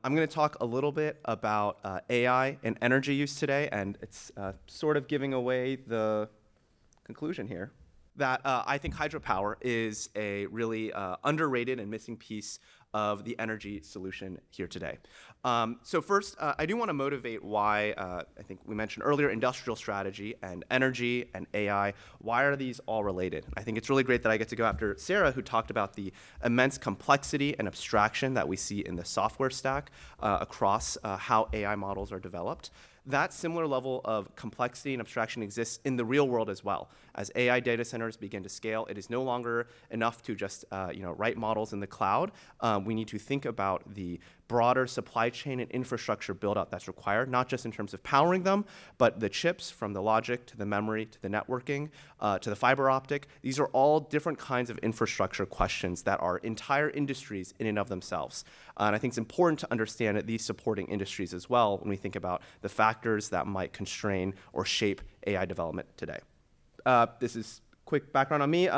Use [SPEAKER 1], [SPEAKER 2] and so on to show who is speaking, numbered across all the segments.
[SPEAKER 1] I'm going to talk a little bit about AI and energy use today, and it's sort of giving away the conclusion here that I think hydropower is a really underrated and missing piece of the energy solution here today. So first, I do want to motivate why, I think we mentioned earlier, industrial strategy and energy and AI, why are these all related? I think it's really great that I get to go after Sarah, who talked about the immense complexity and abstraction that we see in the software stack across how AI models are developed. That similar level of complexity and abstraction exists in the real world as well. As AI data centers begin to scale, it is no longer enough to just write models in the cloud. We need to think about the broader supply chain and infrastructure build-out that's required, not just in terms of powering them, but the chips, from the logic to the memory to the networking to the fiber optic. These are all different kinds of infrastructure questions that are entire industries in and of themselves. And I think it's important to understand these supporting industries as well when we think about the factors that might constrain or shape AI development today. This is quick background on me.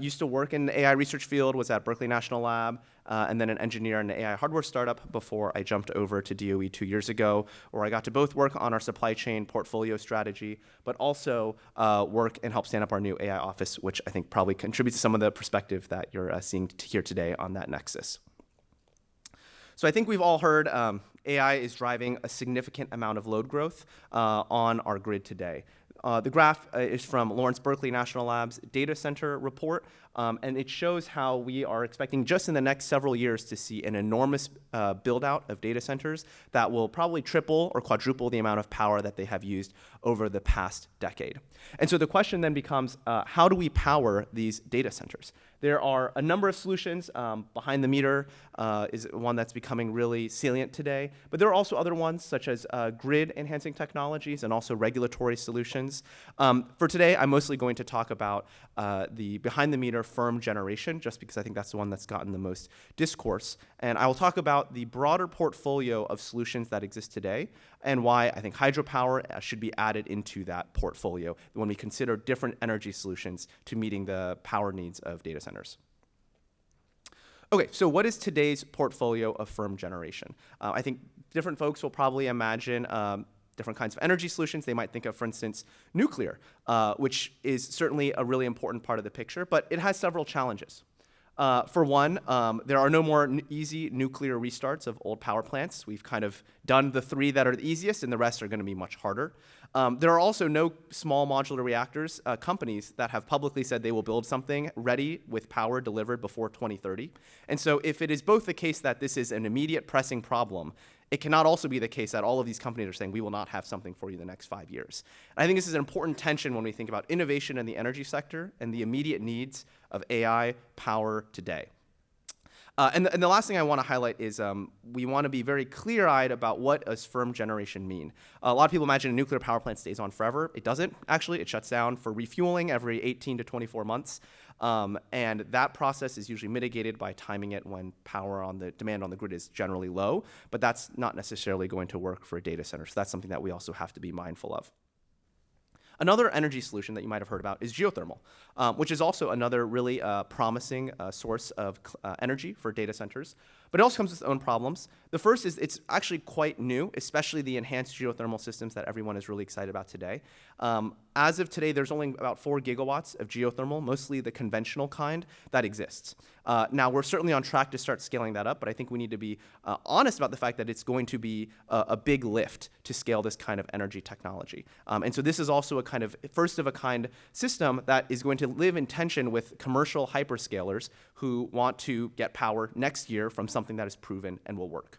[SPEAKER 1] Used to work in the AI research field, was at Berkeley National Lab, and then an engineer in an AI hardware startup before I jumped over to DOE 2 years ago, where I got to both work on our supply chain portfolio strategy, but also work and help stand up our new AI office, which I think probably contributes to some of the perspective that you're seeing here today on that nexus. So I think we've all heard AI is driving a significant amount of load growth on our grid today. The graph is from Lawrence Berkeley National Lab's data center report, and it shows how we are expecting just in the next several years to see an enormous build-out of data centers that will probably triple or quadruple the amount of power that they have used over the past decade. And so the question then becomes, how do we power these data centers? There are a number of solutions. Behind the meter is one that's becoming really salient today. But there are also other ones, such as grid-enhancing technologies and also regulatory solutions. For today, I'm mostly going to talk about the behind-the-meter firm generation, just because I think that's the one that's gotten the most discourse. And I will talk about the broader portfolio of solutions that exist today and why I think hydropower should be added into that portfolio when we consider different energy solutions to meeting the power needs of data centers. Okay, so what is today's portfolio of firm generation? I think different folks will probably imagine different kinds of energy solutions. They might think of, for instance, nuclear, which is certainly a really important part of the picture, but it has several challenges. For one, there are no more easy nuclear restarts of old power plants. We've kind of done the 3 that are the easiest, and the rest are going to be much harder. There are also no small modular reactors companies that have publicly said they will build something ready with power delivered before 2030. And so if it is both the case that this is an immediate pressing problem, it cannot also be the case that all of these companies are saying we will not have something for you the next 5 years. And I think this is an important tension when we think about innovation in the energy sector and the immediate needs of AI power today. And the last thing I want to highlight is we want to be very clear-eyed about what does firm generation mean. A lot of people imagine a nuclear power plant stays on forever. It doesn't, actually. It shuts down for refueling every 18 to 24 months. And that process is usually mitigated by timing it when demand on the grid is generally low. But that's not necessarily going to work for a data center. So that's something that we also have to be mindful of. Another energy solution that you might have heard about is geothermal, which is also another really promising source of energy for data centers. But it also comes with its own problems. The first is it's actually quite new, especially the enhanced geothermal systems that everyone is really excited about today. As of today, there's only about 4 gigawatts of geothermal, mostly the conventional kind, that exists. Now, we're certainly on track to start scaling that up, but I think we need to be honest about the fact that it's going to be a big lift to scale this kind of energy technology. And so this is also a kind of first-of-a-kind system that is going to live in tension with commercial hyperscalers who want to get power next year from something that is proven and will work.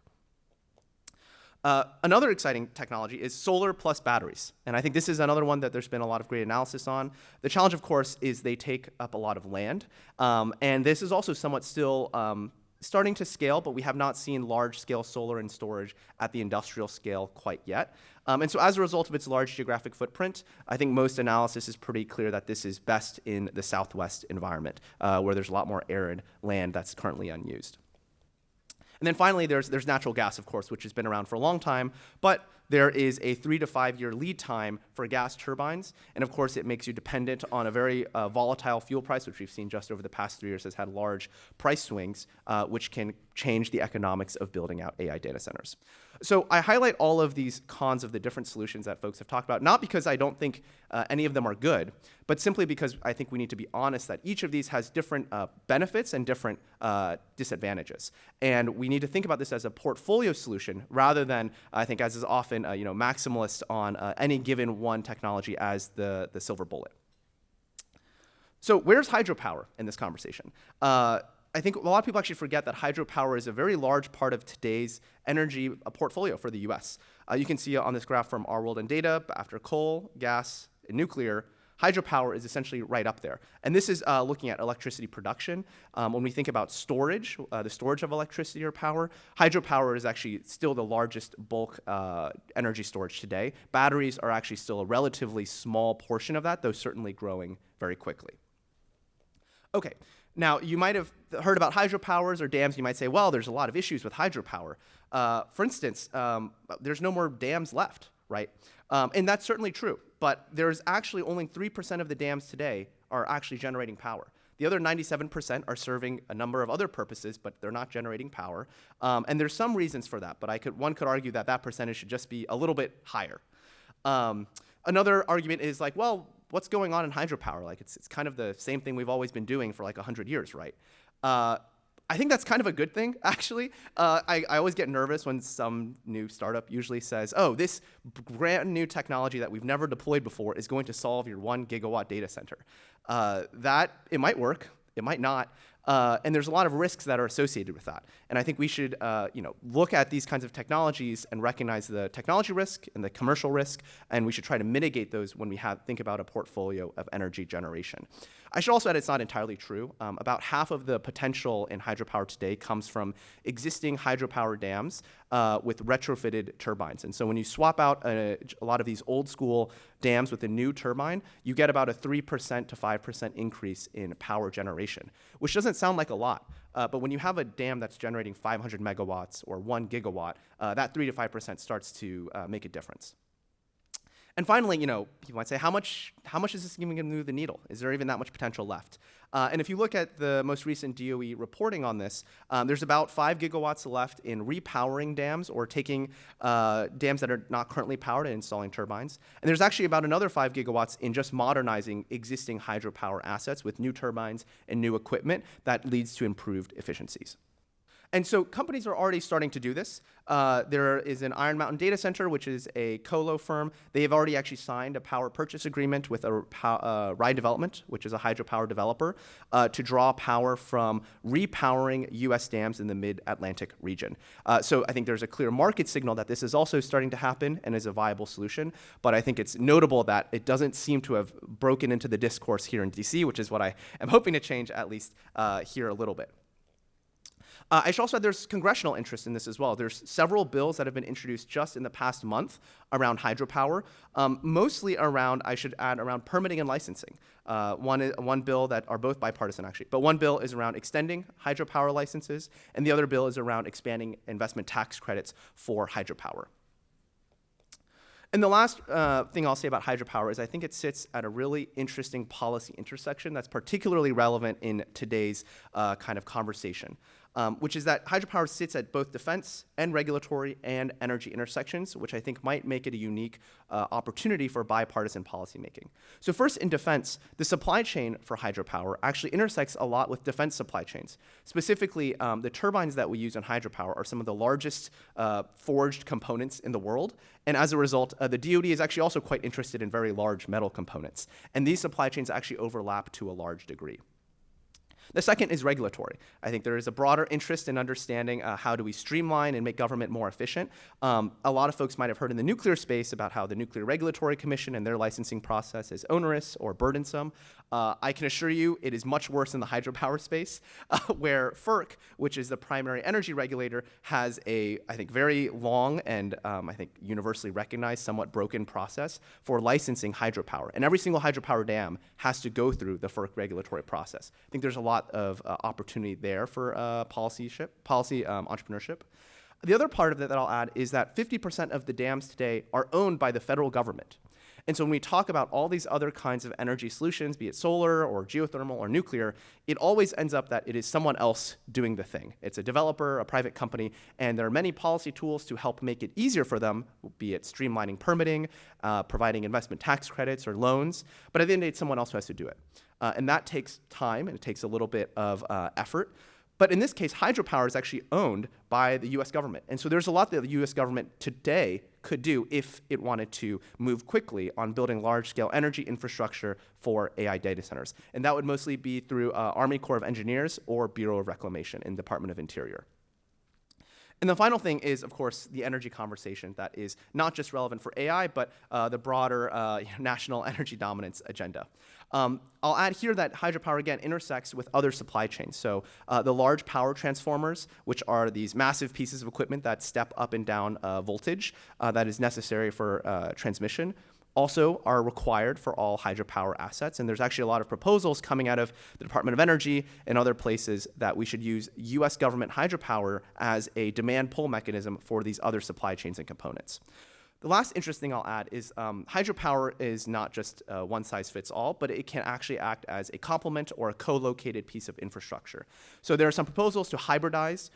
[SPEAKER 1] Another exciting technology is solar plus batteries. And I think this is another one that there's been a lot of great analysis on. The challenge, of course, is they take up a lot of land. And this is also somewhat still starting to scale, but we have not seen large-scale solar and storage at the industrial scale quite yet. And so as a result of its large geographic footprint, I think most analysis is pretty clear that this is best in the Southwest environment, where there's a lot more arid land that's currently unused. And then finally, there's natural gas, of course, which has been around for a long time, but there is a 3 to 5 year lead time for gas turbines. And of course, it makes you dependent on a very volatile fuel price, which we've seen just over the past 3 years has had large price swings, which can change the economics of building out AI data centers. So I highlight all of these cons of the different solutions that folks have talked about, not because I don't think any of them are good, but simply because I think we need to be honest that each of these has different benefits and different disadvantages. And we need to think about this as a portfolio solution rather than, I think, as is often maximalist on any given one technology as the silver bullet. So where's hydropower in this conversation? I think a lot of people actually forget that hydropower is a very large part of today's energy portfolio for the US. You can see on this graph from Our World in Data, after coal, gas, and nuclear, hydropower is essentially right up there. And this is looking at electricity production. When we think about storage, the storage of electricity or power, hydropower is actually still the largest bulk energy storage today. Batteries are actually still a relatively small portion of that, though certainly growing very quickly. Okay. Now, you might have heard about hydropowers or dams. You might say, well, there's a lot of issues with hydropower. For instance, there's no more dams left, right? And that's certainly true. But there's actually only 3% of the dams today are actually generating power. The other 97% are serving a number of other purposes, but they're not generating power. And there's some reasons for that. But one could argue that that percentage should just be a little bit higher. Another argument is like, well, what's going on in hydropower? Like it's kind of the same thing we've always been doing for like 100 years, right? I think that's kind of a good thing, actually. I always get nervous when some new startup usually says, oh, this brand new technology that we've never deployed before is going to solve your 1 gigawatt data center. It might work, it might not. And there's a lot of risks that are associated with that. And I think we should look at these kinds of technologies and recognize the technology risk and the commercial risk, and we should try to mitigate those when we think about a portfolio of energy generation. I should also add it's not entirely true. About half of the potential in hydropower today comes from existing hydropower dams with retrofitted turbines. And so when you swap out a lot of these old school dams with a new turbine, you get about a 3% to 5% increase in power generation, which doesn't sound like a lot. But when you have a dam that's generating 500 megawatts or 1 gigawatt, that 3 to 5% starts to make a difference. And finally, people might say, how much is this even going to move the needle? Is there even that much potential left? And if you look at the most recent DOE reporting on this, there's about 5 gigawatts left in repowering dams or taking dams that are not currently powered and installing turbines. And there's actually about another 5 gigawatts in just modernizing existing hydropower assets with new turbines and new equipment that leads to improved efficiencies. And so companies are already starting to do this. There is an Iron Mountain Data Center, which is a colo firm. They have already actually signed a power purchase agreement with Rye Development, which is a hydropower developer, to draw power from repowering U.S. dams in the mid-Atlantic region. So I think there's a clear market signal that this is also starting to happen and is a viable solution. But I think it's notable that it doesn't seem to have broken into the discourse here in D.C., which is what I am hoping to change at least here a little bit. I should also add there's congressional interest in this as well. There's several bills that have been introduced just in the past month around hydropower, mostly around, I should add, around permitting and licensing. One bill that are both bipartisan, actually, but one bill is around extending hydropower licenses, and the other bill is around expanding investment tax credits for hydropower. And the last thing I'll say about hydropower is I think it sits at a really interesting policy intersection that's particularly relevant in today's kind of conversation. Which is that hydropower sits at both defense and regulatory and energy intersections, which I think might make it a unique opportunity for bipartisan policymaking. So first, in defense, the supply chain for hydropower actually intersects a lot with defense supply chains. Specifically, the turbines that we use on hydropower are some of the largest forged components in the world. And as a result, the DoD is actually also quite interested in very large metal components. And these supply chains actually overlap to a large degree. The second is regulatory. I think there is a broader interest in understanding how do we streamline and make government more efficient. A lot of folks might have heard in the nuclear space about how the Nuclear Regulatory Commission and their licensing process is onerous or burdensome. I can assure you it is much worse in the hydropower space, where FERC, which is the primary energy regulator, has a, I think, very long and I think universally recognized, somewhat broken process for licensing hydropower. And every single hydropower dam has to go through the FERC regulatory process. I think there's a lot of opportunity there for policy entrepreneurship. The other part of that I'll add is that 50% of the dams today are owned by the federal government. And so when we talk about all these other kinds of energy solutions, be it solar or geothermal or nuclear, it always ends up that it is someone else doing the thing. It's a developer, a private company, and there are many policy tools to help make it easier for them, be it streamlining permitting, providing investment tax credits or loans, but at the end of the day, it's someone else who has to do it. And that takes time, and it takes a little bit of effort. But in this case, hydropower is actually owned by the US government. And so there's a lot that the US government today could do if it wanted to move quickly on building large-scale energy infrastructure for AI data centers. And that would mostly be through Army Corps of Engineers or Bureau of Reclamation in Department of Interior. And the final thing is, of course, the energy conversation that is not just relevant for AI, but the broader national energy dominance agenda. I'll add here that hydropower, again, intersects with other supply chains. So the large power transformers, which are these massive pieces of equipment that step up and down voltage that is necessary for transmission, also are required for all hydropower assets. And there's actually a lot of proposals coming out of the Department of Energy and other places that we should use US government hydropower as a demand pull mechanism for these other supply chains and components. The last interesting thing I'll add is hydropower is not just one size fits all, but it can actually act as a complement or a co-located piece of infrastructure. So there are some proposals to hybridize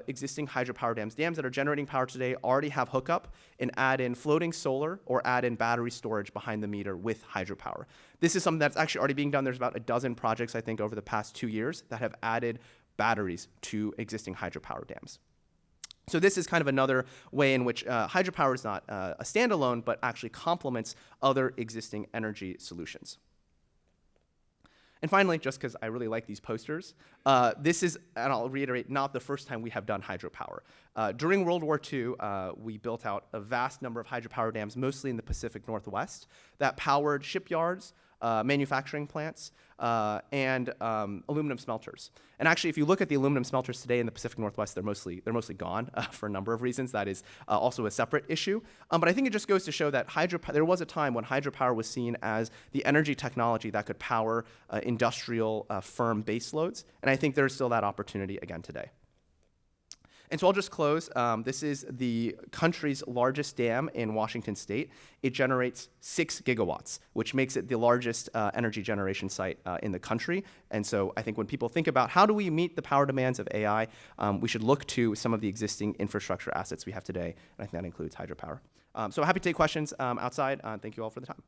[SPEAKER 1] existing hydropower dams. Dams that are generating power today already have hookup and add in floating solar or add in battery storage behind the meter with hydropower. This is something that's actually already being done. There's about a dozen projects, I think, over the past 2 years that have added batteries to existing hydropower dams. So this is kind of another way in which hydropower is not a standalone, but actually complements other existing energy solutions. And finally, just because I really like these posters, this is, and I'll reiterate, not the first time we have done hydropower. During World War II, we built out a vast number of hydropower dams, mostly in the Pacific Northwest, that powered shipyards, manufacturing plants, and aluminum smelters. And actually, if you look at the aluminum smelters today in the Pacific Northwest, they're mostly gone for a number of reasons. That is also a separate issue. But I think it just goes to show that there was a time when hydropower was seen as the energy technology that could power industrial firm baseloads. And I think there's still that opportunity again today. And so I'll just close. This is the country's largest dam in Washington state. It generates 6 gigawatts, which makes it the largest energy generation site in the country. And so I think when people think about how do we meet the power demands of AI, we should look to some of the existing infrastructure assets we have today. And I think that includes hydropower. So happy to take questions outside. Thank you all for the time.